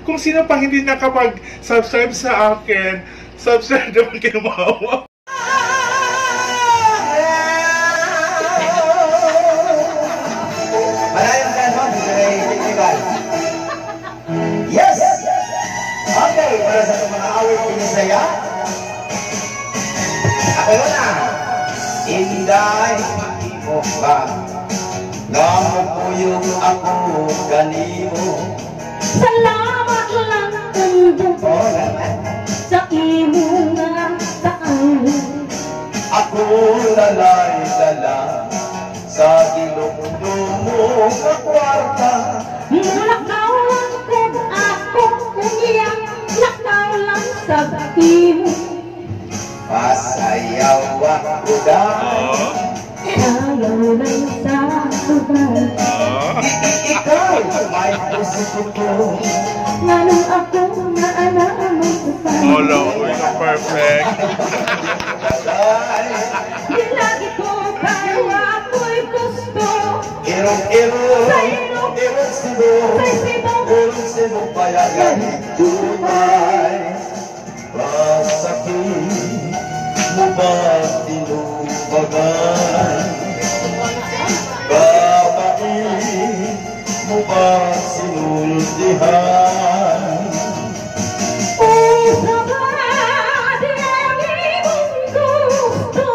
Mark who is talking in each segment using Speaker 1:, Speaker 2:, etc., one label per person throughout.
Speaker 1: Kung sino pa hindi nakapag-subscribe sa akin, subscribe naman kayo maawa.
Speaker 2: Yes! Okay, para sa mga awit pinisaya. Ako na! Inday, mo ba? Namupuyong ako kanimo.
Speaker 3: Salamat lang mundo sa imo nga taan.
Speaker 2: Ako lalay-lala sa ilongdo mo sa kwarta.
Speaker 3: Lakaw lang kung ako umiyak, lakaw lang sa imo.
Speaker 2: Pasayaw ako dahil
Speaker 3: Ayaw lang sa lugar.
Speaker 2: ikaw may gusto ko.
Speaker 3: Nganong ako nga alaamang pa.
Speaker 1: Hello, perfect.
Speaker 3: Di lagi ko kayo ako'y gusto.
Speaker 2: Irong-irong,
Speaker 3: Sa
Speaker 2: irong-sibo, irong-sibo payagan. Tumay, pasakit mo ba tinubagay? Kapait mo ba sinuldihan?
Speaker 3: Isa ba di ang imong gusto?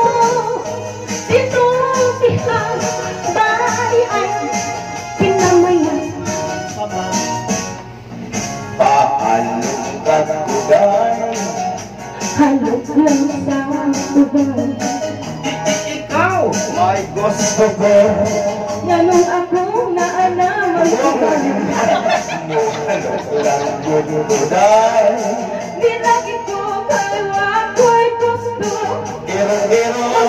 Speaker 3: Sinultihan ba ay pinamayan?
Speaker 2: Paalong kagugay,
Speaker 3: Halog lang sa lugar.
Speaker 2: ikaw may gusto ko.
Speaker 3: Nganong ako nga alaman ko.
Speaker 2: Lang gududay,
Speaker 3: Di lagi ko kayo ako'y gusto.
Speaker 2: irong-irong,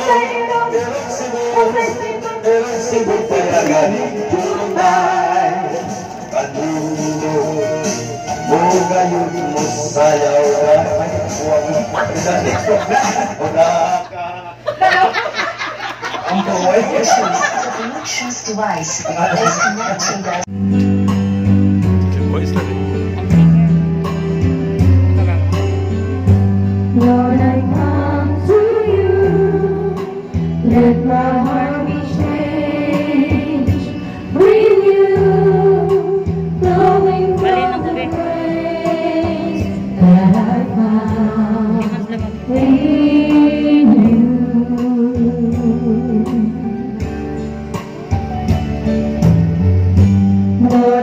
Speaker 2: irong-sibo, irong-sibo payagan. Tumay, kanuno mo ngayon mo sayaw na. Dali ko na, wala ka. Ang buhay ko siya.
Speaker 4: Bluetooth device is connecting the
Speaker 3: Lord, I come to you. Let my heart be changed. Bring you, flowing from the grace that I found in you. Lord,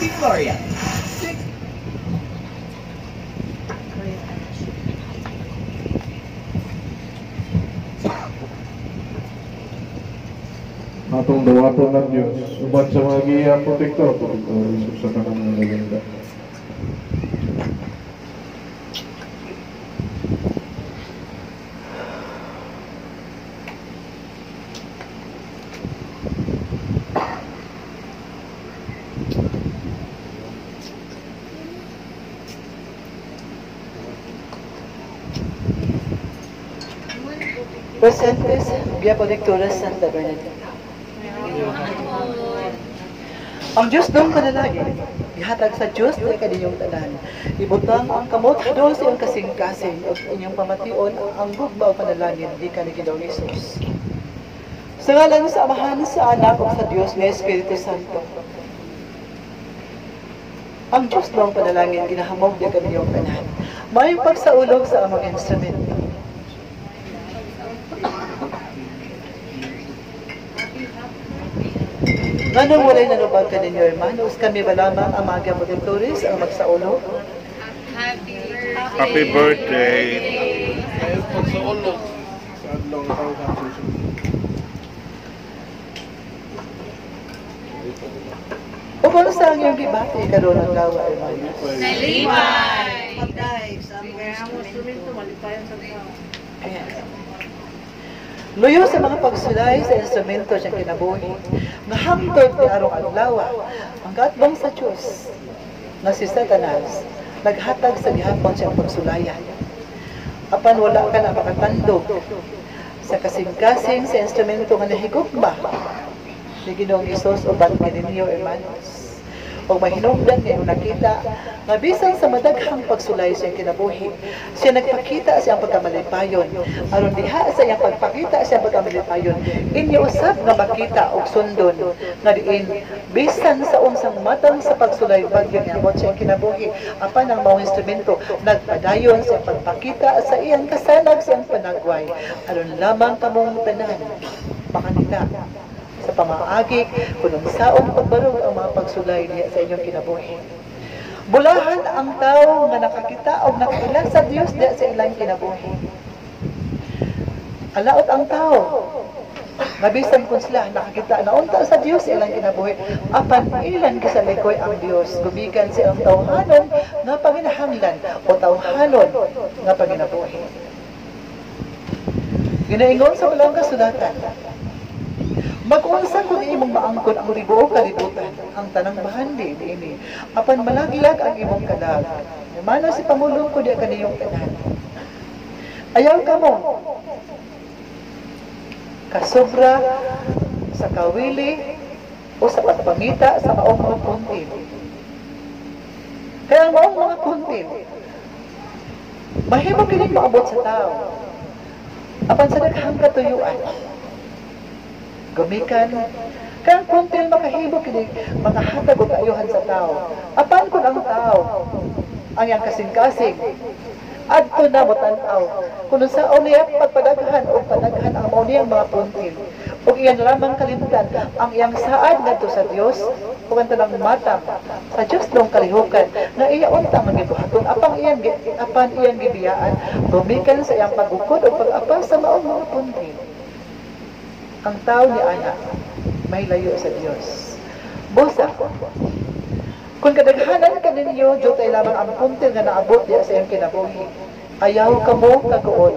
Speaker 5: si Gloria.
Speaker 6: Atong dawaton ng Diyos, ubat sa mga giya protektor, Isus sa kanang naganda.
Speaker 7: Presentes, Via Protectora Santa Bernadette. Ang Diyos doon panalangin, ihatag sa Diyos na kaninyong tanan. Ibutang ang kamot doon sa iyong kasing-kasing o inyong pamation ang gugma o panalangin di ka ni Ginoong Isus. Sa ngalan sa Amahan, sa Anak o sa Diyos na Espiritu Santo. Ang Diyos doon panalangin, ginahamog di ka ninyong tanan. May pagsaulog sa among instrumento. Ganong walay nanubag ka ninyo, hermanos, kami ba lamang ang mga protectores ang magsaulo?
Speaker 1: Happy birthday.
Speaker 7: O kung saan yung gibati, karoon ng lawa, hermanos?
Speaker 3: Nalipay!
Speaker 7: Ayan. Luyo sa mga pagsulay sa instrumento siyang kinabuhi, nga hangtod ni arong adlawa, ang katbang sa Diyos, na si Satanas, naghatag sa gihapon siyang pagsulayan. Apan wala ka na makatandog sa kasing-kasing sa instrumento nga nahigugma ni Ginoong Isus o bangkin ninyo, hermanos. O mahinungdan niya nakita nga bisan sa madaghang pagsulay siyang kinabuhi, siya nagpakita siyang pagkamalipayon. Aron diha sa iyang pagpakita siyang pagkamalipayon, inyo usab nga makita og sundon nga diin bisan sa unsang matang sa pagsulay bagyo niabot siyang kinabuhi, apan ang mga instrumento nagpadayon sa pagpakita sa iyang kasanag siyang panagway. Aron lamang kamong tanan makanita sa pamaagi kung saon pagbarog ang mga pagsulay niya sa inyong kinabuhi. Bulahan ang tao nga nakakita o nakailan sa Diyos diya sa ilang kinabuhi. Alaot ang tao mabisan kung sila nakakita na unta sa Diyos sa ilang kinabuhi, apan ilan kasalikoy ang Diyos, gumikan sa ang tawhanon nga panginahanglan o tawhanon nga panginabuhi. Ginaingon sa walang kasulatan, mag-unsa kung imong maangkon ang ribuo kalibutan, ang tanang bahandi ini. Apan malaglag ang imong kalag. Mano si Pangulong ko diya kaniyong tanan. Ayaw ka mo. Kasobra sa kawili o sa pagpangita sa maong mga puntil. Kaya ang maong mga puntil, mahimo kining maabot sa tao. Apan sa daghang katuyuan, gumikan, kaya ang puntil makahimo kini mga hatag o kaayuhan sa tao. Apan kung ang tao, ang yang kasing-kasing, adto na mo tanaw, kung saan niya pagpadaghan o padaghan ang mauniyang mga puntil, o iyan lamang kalimutan, ang iyang saad ngadto sa Dios, kung ang tanang matang, sa Diyos nung kalihukan, na iya unta magibuhaton, apan iyang gibiyaan, gumikan sa iyang pagukod o pag-apa sa maong mga puntil. Ang tao ni Ana may layo sa Diyos. Busa, kung kadaghanan ka ninyo, Diyotay lamang ang puntil nga naabot diya sa iyong kinabuhi. Ayaw ka mo kaguon.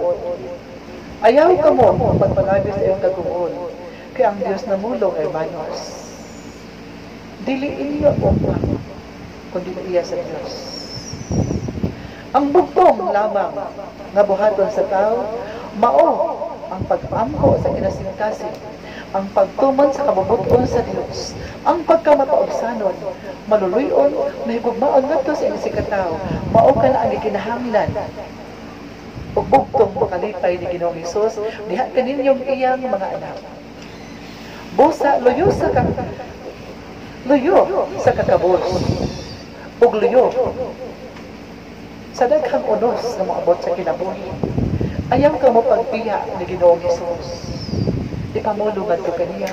Speaker 7: Ayaw ka mo pagpalabi sa iyong kaguon. Kaya ang Diyos namulong, hermanos. Dili inyo upang, kundi iya sa Diyos. Ang bugtong lamang nga buhaton sa tao, mao ang pag-amko sa kinasingkasing, ang pagtuman sa kabubuton sa Diyos, ang pagkamataobsanon, maluluyon, mahigugmaon ngadto sa inyong sikataw, mao ka na ang ikinahanglan. Ug bugtong makalipay ni Ginoong Hesus, diha kaninyong iyang mga anak. Busa luyo sa kakabos, ug luyo sa daghang unos na moabot sa kinabuhi. Ayaw ka mo pagbiya ni Ginoong Hesus. Ipamulungan ko kaniya.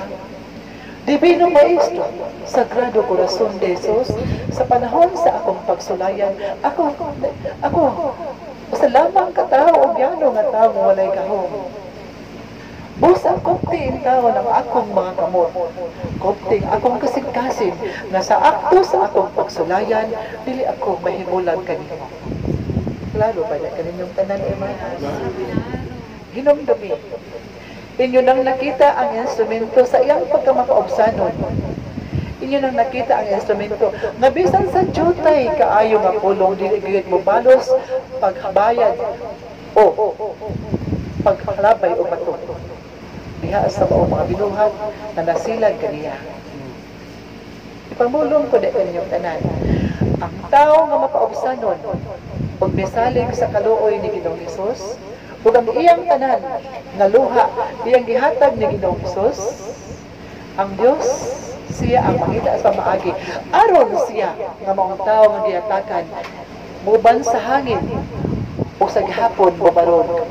Speaker 7: Divino Maestro, Sagrado Corazon de Jesus, sa panahon sa akong pagsulayan, ako, basta lamang katao o biyano nga tao nga walay kahong. Busa kopting tao ng akong mga kamot, kopting akong kasing-kasing, nga sa akto sa akong pagsulayan, dili ako mahimulan kanino. Klaro ba na kaninyong tanan, hermanas? Hinumdumi. Inyo nang nakita ang instrumento sa iyang pagkamakaobsanon. Inyo nang nakita ang instrumento nga bisan sa jutay kaayo nga pulong dili gyud mo balos paghabayad o paghalabay o bato. Diha sa mga binuhat na nasilag kaniya. Ipamulong ko di kaninyong tanan. Ang tao nga mapaobsanon ug misalig sa kaluoy ni Ginoong Hesus, ug ang iyang tanan nga luha iyang gihatag ni Ginoong Hesus, ang Dios siya ang mangita sa maagi aron siya nga maong tawo nga giatakan muban sa hangin o sa gihapon bubaron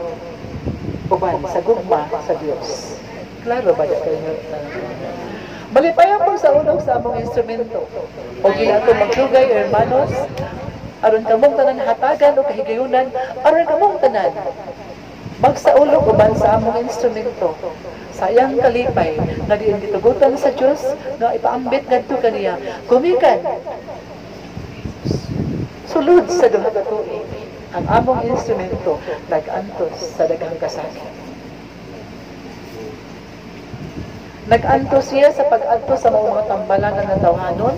Speaker 7: uban sa gugma sa Dios. Klaro ba da kayo? Malipayan po sa ulog sa among instrumento o ginato magdugay, hermanos, aron kamong tanan hatagan o kahigayunan, aron kamong tanan magsaulog uban sa among instrumento. Sayang kalipay nga diin gitugutan sa Dios nga ipaambit ngadto kaniya gumikan sulod sa duha ka tuig ang among instrumento nag-antos sa daghang kasakit. Nag-antos siya sa pag-antos sa mga tambalanan ng tawhanon.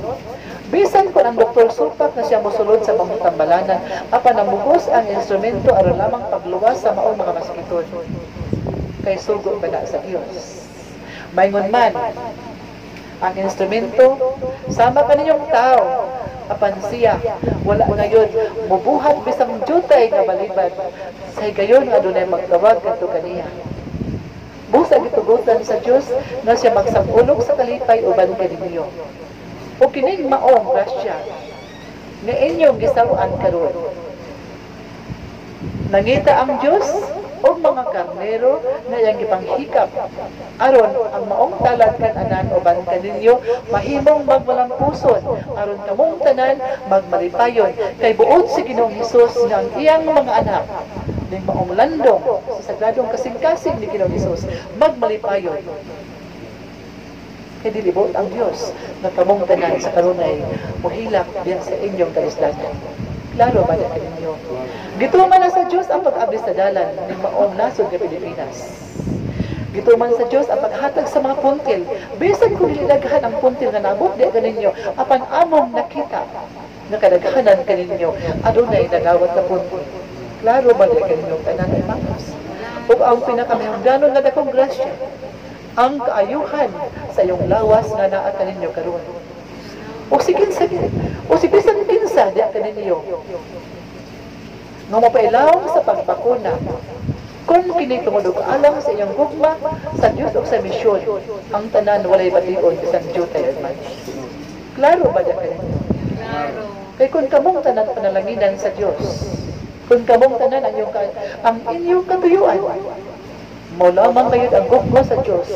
Speaker 7: Bisan ko ang Dr. Supak na siya mosulod sa mga tambalanan, apan namugos ang instrumento aron lamang pagluwas sa maong mga maskiton. Kay sugo ba na sa Dios. Maingon man, ang instrumento, sama ka ninyong tao, apan siya, wala ngayon, mubuhat bisang jutay nga balibad, sa gayon nga dunay magtawag kadto kaniya. Busa gitugutan sa Dios nga siya magsagulog sa kalipay uban kaninyo. O kining maong grasya nga inyong gisaruan karon. Nangita ang Dios o mga karnero na iyang gipanghikap aron ang maong talad kan-anan uban kaninyo mahimong magwalang puson aron kamong tanan magmalipayon kay buot si Ginoong Hesus nga ang iyang mga anak ning maong landong sa sagradong kasing-kasing ni Ginoong Hesus magmalipayon. Kaya dilibot ang Diyos na kamong tanan sa karunay muhilak diyan sa inyong kalisdanan. Klaro ba na kaninyo? Gituman na sa Diyos ang pag-abli sa dalan ng maong nasod ng Pilipinas. Gituman sa Diyos ang paghatag sa mga puntil. Bisan kung nilaghan ang puntil nga nabot di kaninyo, apan among nakita na kadaghanan kaninyo, adunay nagawat na puntil. Klaro ba na kaninyong tanan ay makas? O ang pinakamihangganon na dakong grasya, ang kaayuhan sa iyong lawas nga naa kaninyo karon. O sige sa kinsa di kaninyo nga mapailaw sa pagbakuna kung kini tumulog alam sa iyong gugma sa Diyos o sa misyon ang tanan walay bation bisan jutay man. Klaro ba di kaninyo? Klaro. Kay kung kamong tanan panalanginan sa Diyos, kung kamong tanan ang inyong katuyuan, mo lamang kayo ang gugma sa Diyos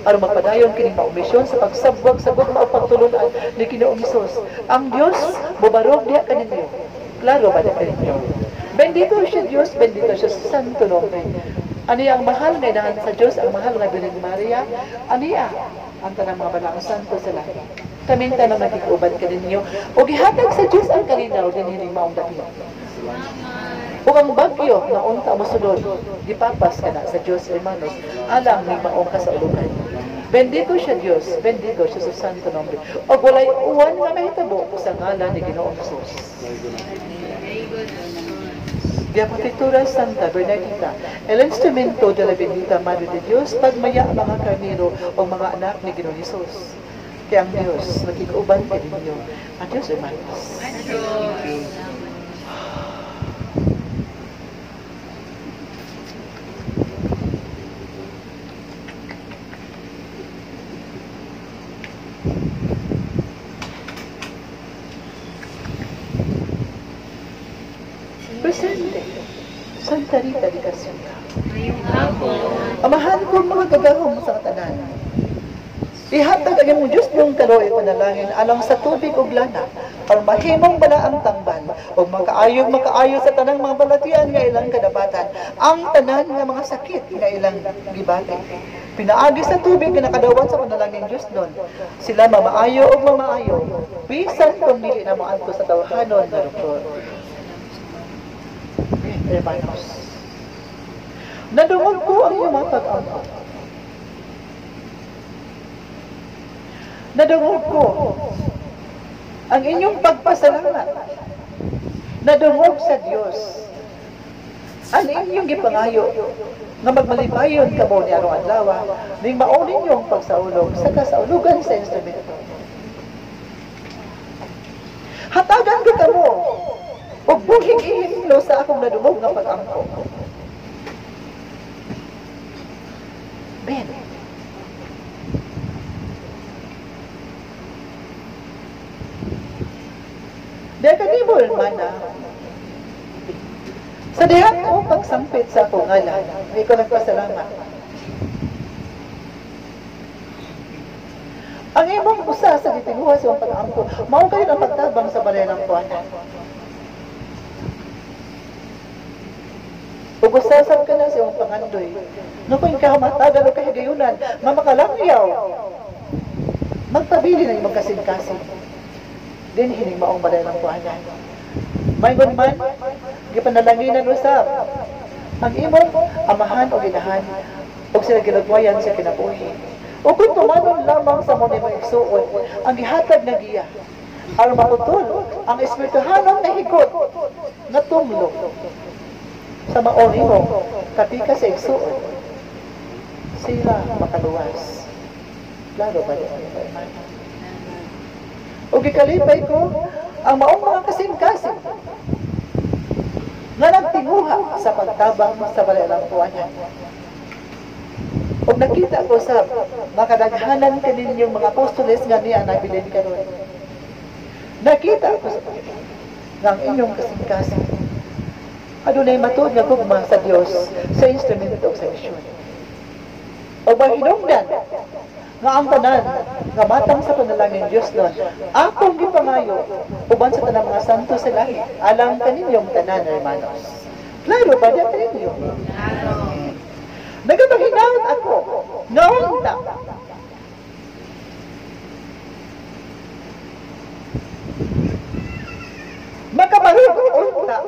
Speaker 7: aron magpadayon kining maumisyon sa pagsabwag sa gugma o pagtulunan ni Ginoong Hesus. Ang Diyos bubarog diha kaninyo. Klaro ba diha kaninyo? Bendito siya Diyos, bendito siya sa Santo Nombre. Aniya ang mahal nga inahan sa Diyos, ang mahal nga Birhen Maria. Aniya ang tanang mga balang santo sa langit. Kaming tanang naging-uban kaninyo o gihatag sa Diyos ang kalinaw din hining maong dapit. O ang bagyo na unta mosunod, gipapas ka na sa Diyos, hermanos, alang ni maong kasaulugan. Bendito siya Diyos, bendito siya sa Santo Nombre. O walay uwan nga mahitabo sa ngalan ni Ginoong Hesus. Diapositura Santa Bernardita, el instrumento de la bendita Madre de Dios, pagmaya ang mga karnero o mga anak ni Ginoong Hesus. Kaya ang Diyos, nagkikuban ka ninyo. Adios, hermanos. Adios. Presente, Santa Rita de Casilda. Amahan ko mga gagahong sa katanan. Ihatag ang imong Diyos nung kaluoy panalangin alang sa tubig ug lana, or mahimong bala ang tangban, ug makaayo sa tanang mga balatian nga ilang kadapatan, ang tanan nga mga sakit nga ilang gibati. Pinaagi sa tubig nga nakadawat sa panalangin Diyos nun. Sila mamaayo ug mamaayo, bisan kung dili na moadto sa tawhanon nga doktor. Hermanos, nadungog ko ang iyong mga pag-ampo. Nadungog ko ang inyong pagpasalamat. Nadungog sa Diyos ang inyong gipangayo nga magmalipayon kamo ni arong adlaw ning mao ninyong pagsaulog sa kasaulugan sa instrumento. Hatagan ko kamo ug buhing ihimlo sa akong nadungog nga pag-angko. Ben, dahil kanimo mana, sa dihat ko pagsampit sa akong ngalan, hindi ko nagpasalamat. Ang imong usa sa gitinguha sa iyong pag-angko, mao kayo ang pagtabang sa balay ng kuwanan. Ug usasab ka na sa iyong pangandoy, nga kung kahamatagan o kahigayunan, nga makalangyaw, magpabili na imong kasing-kasing. Din hining maong balay ng kuwanan. Maygon man, gipanalanginan usab ang imong amahan o ginahan o sila ginagwayan sa kinabuhi. O kung tumanon lamang sa muna mga igsuon, ang gihatag na giya, aron maputol ang espirituhanon na higot na tumlo sa maon imo katika sa igsuon, sila makaluwas. Lalo ba din ang iman? O gikalipay ko ang maong mga kasing-kasing nga nagtinguha sa pagtabang sa balay ng kuwanan. O nakita ko sa makadaghanan kaninyong mga apostoles nga niya nabilin karon. Nakita ko sa inyong kasing-kasing adunay matuod nga gugma sa Dios sa instrumento sa misyon. O mahinungdan nga ang tanan nga matang sa panalangin Diyos nun, akong gipangayo uban sa tanang mga santo sa langit alang kaninyong tanan, hermanos. Klaro ba diyan kaninyo? Nagapaghinawat ako noon ta makabarugon ta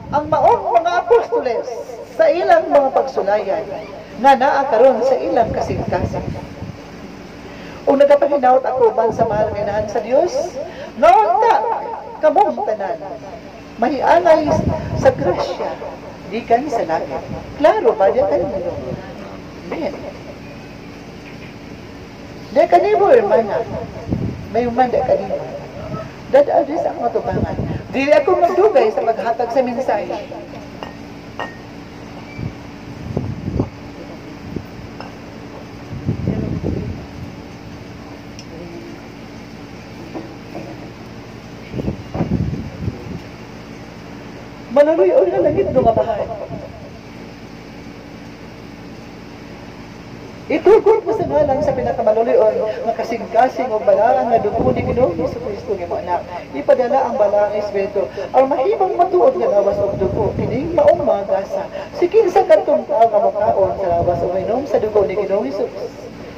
Speaker 7: ang maong mga apostoles sa ilang mga pagsulayan nga naa karon sa ilang kasing-kasing. O nagapahinaut ako man sa mahal nga inahan sa Dios, noon ta kamong tanan mahiangay sa grasya gikan sa langit. Klaro ba diyan kanino? Amen. De kanimo hermana, may umanda kanimo. Dadaan sa akong matubangan. Dili ako magdugay sa paghatag sa mensahe. Malaluyon na langit no nga bahay. Itugod mo sa ngalan sa pinakamalulion nga kasing-kasing o balaan nga dugo ni Ginoong Jesucristo nga mga anak. Ipadala ang balaang Espiritu ang mahimang matuod nga lawas o dugo kining maong mga gasa. Sikin sa katong tao nga makaon sa lawas o minom sa dugo ni Ginoong Jesus.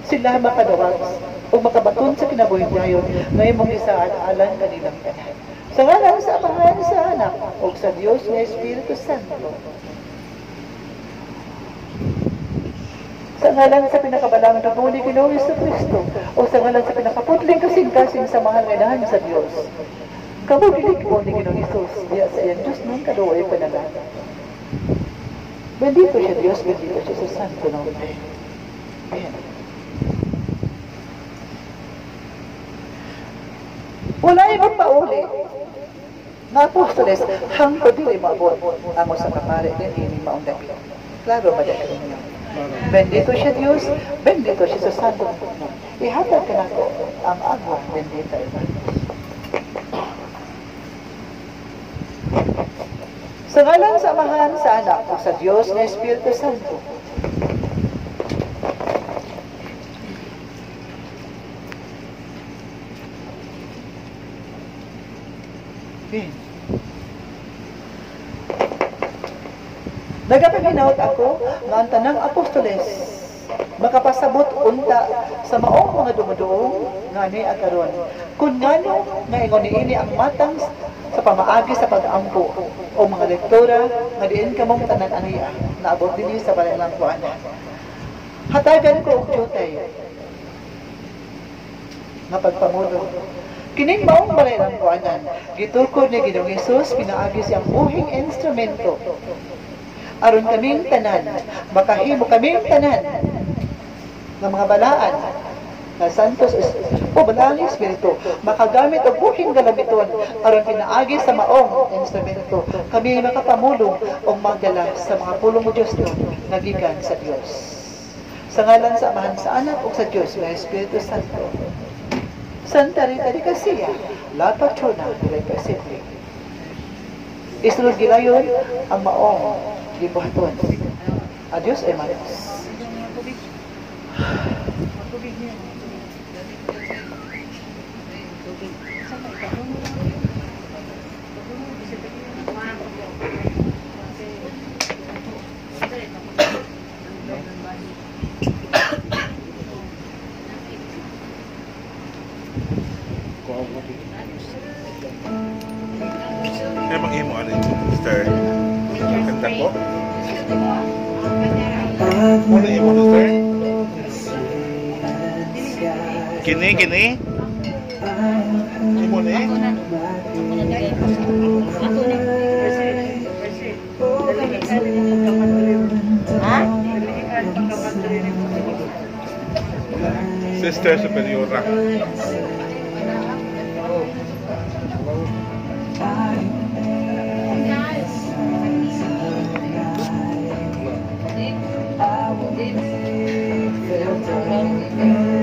Speaker 7: Sila makadawas o makabaton sa kinabuhi-dayon nga imong isaan-alan kanilang tanan. Sa ngalan sa Amahan sa Anak o sa Diyos nga Espiritu Santo. Sa ngalan sa pinakabalang dugo ni Ginoong Jesucristo o sa ngalan sa pinakaputling kasing-kasing sa mahal nga inahan sa Diyos. Kamudilig ko ni Ginoong Jesus, diya sa iyang Diyos nung kaluoy panalangin. Bendito siya Diyos, bendito siya sa Santo Nombre. Amen. Wala ibang pauli nga apostoles hangtod dili maabot amo sa kapare din ini maong dapi. Klaro ba dito ninyo? Bendito siya Diyos, bendito siya sa Santo Nombre. Ihatag ka nako ang agwa bendita iba. Sa ngalan sa Amahan sa Anak o sa Diyos na Espiritu Santo. Okay. Nagapaginawat ako nga ang tanang apostoles makapasabot unta sa maong mga dumuduong nga ni akaron. Kung ngano nga ingon niini ang matang sa pamaagi sa pag-ampo o mga lektora nga diin kamong tanan aniya naabot dinhi sa balalang kuana. Hatagan ko og jutay nga pagpamulo. Kining maong balalang kuanan gitukod ni Ginoong Hesus pinaagi siyang buhing instrumento aron kaming tanan, makahimo kaming tanan ng mga balaan na santos o balaang espiritu, makagamit og buhing galamiton aron pinaagi sa maong instrumento kami makapamulong o magdala sa mga pulong mo Diyos no, nagikan sa Diyos. Sa ngalan sa Amahan sa Anak o sa Diyos, may Espiritu Santo. Santa Rita de Casilla, La Patrona de Pacific. Isunod gilayon ang maong gibuhaton. Adios, hermanos.
Speaker 1: Kaya mag-imo ano yung sister? Kanta ko? Ano yung imo sister? Kini, kini? Imo ni? Sister Superiora.
Speaker 2: Thank you.